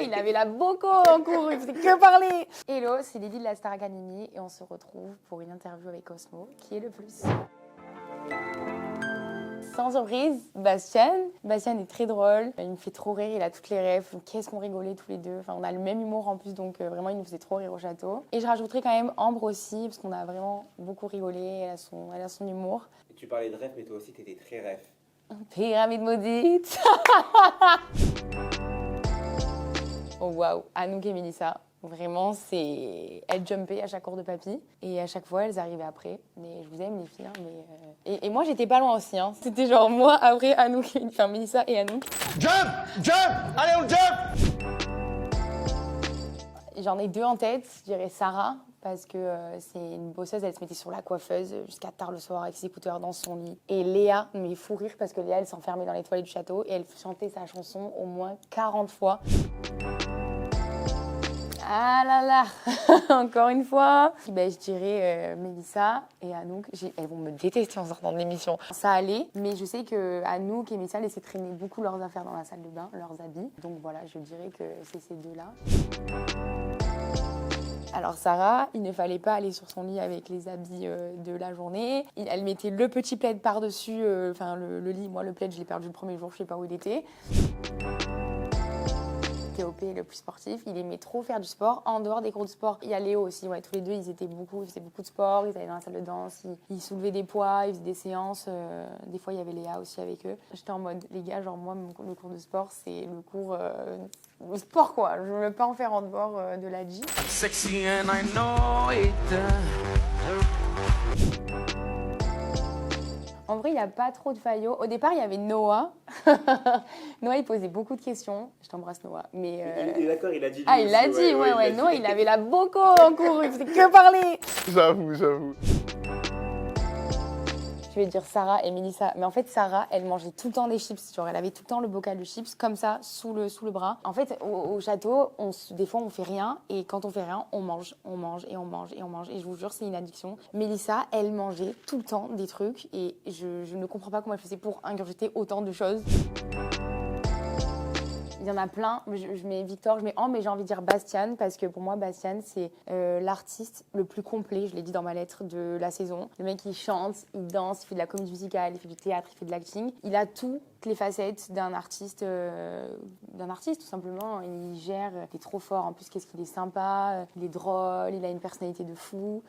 il avait la boco en cours, il faisait que parler. Hello, c'est Lily de la Star Academy et on se retrouve pour une interview avec Cosmo, qui est le plus. Sans surprise, Bastien. Bastien est très drôle, il me fait trop rire, il a toutes les rêves. Qu'est-ce qu'on rigolait tous les deux. Enfin, on a le même humour en plus, donc vraiment, il nous faisait trop rire au château. Et je rajouterais quand même Ambre aussi, parce qu'on a vraiment beaucoup rigolé, elle a son humour. Tu parlais de rêve, mais toi aussi, t'étais très rêve. Pyramide maudite. Oh waouh, Anouk et Mélissa. Vraiment, elles jumpaient à chaque cours de papy et à chaque fois, elles arrivaient après. Mais je vous aime les filles, hein, mais... Et moi, j'étais pas loin aussi. Hein. C'était genre moi, après Anouk, enfin Mélissa et Anouk. Jump! Jump! Allez, on jump! J'en ai deux en tête, je dirais Sarah, parce que c'est une bosseuse, elle se mettait sur la coiffeuse jusqu'à tard le soir avec ses écouteurs dans son lit. Et Léa, mais fou rire, parce que Léa, elle s'enfermait dans les toilettes du château et elle chantait sa chanson au moins 40 fois. Ah là là, encore une fois. Ben, je dirais Mélissa et Anouk. Elles vont me détester en sortant de l'émission. Ça allait, mais je sais que Anouk et Mélissa laissaient traîner beaucoup leurs affaires dans la salle de bain, leurs habits. Donc voilà, je dirais que c'est ces deux-là. Alors Sarah, il ne fallait pas aller sur son lit avec les habits de la journée. Elle mettait le petit plaid par-dessus, le lit. Moi, le plaid, je l'ai perdu le premier jour, je ne sais pas où il était. TOP le plus sportif, il aimait trop faire du sport en dehors des cours de sport. Il y a Léo aussi, ouais, tous les deux ils faisaient beaucoup de sport, ils allaient dans la salle de danse, ils soulevaient des poids, ils faisaient des séances. Des fois il y avait Léa aussi avec eux. J'étais en mode, les gars, genre moi le cours de sport c'est le cours le sport quoi, je ne veux pas en faire en dehors de la gym. Sexy and I know it. En vrai, il n'y a pas trop de faillots. Au départ, il y avait Noah. Noah, il posait beaucoup de questions. Je t'embrasse, Noah. Mais Il est d'accord, il a dit. Ah, il l'a dit, ouais. Noah, il avait la boco en cours, il faisait que parler. J'avoue. Je vais dire Sarah et Mélissa. Mais en fait, Sarah, elle mangeait tout le temps des chips. Genre, elle avait tout le temps le bocal de chips, comme ça, sous le bras. En fait, au château, des fois, on fait rien. Et quand on fait rien, on mange. Et je vous jure, c'est une addiction. Mélissa, elle mangeait tout le temps des trucs. Et je ne comprends pas comment elle faisait pour ingurgiter autant de choses. Il y en a plein. Je mets Victor, je mets Ambre, mais j'ai envie de dire Bastien parce que pour moi, Bastien, c'est l'artiste le plus complet, je l'ai dit dans ma lettre, de la saison. Le mec, il chante, il danse, il fait de la comédie musicale, il fait du théâtre, il fait de l'acting. Il a toutes les facettes d'un artiste tout simplement. Il gère, il est trop fort. En plus, qu'est-ce qu'il est sympa, il est drôle, il a une personnalité de fou.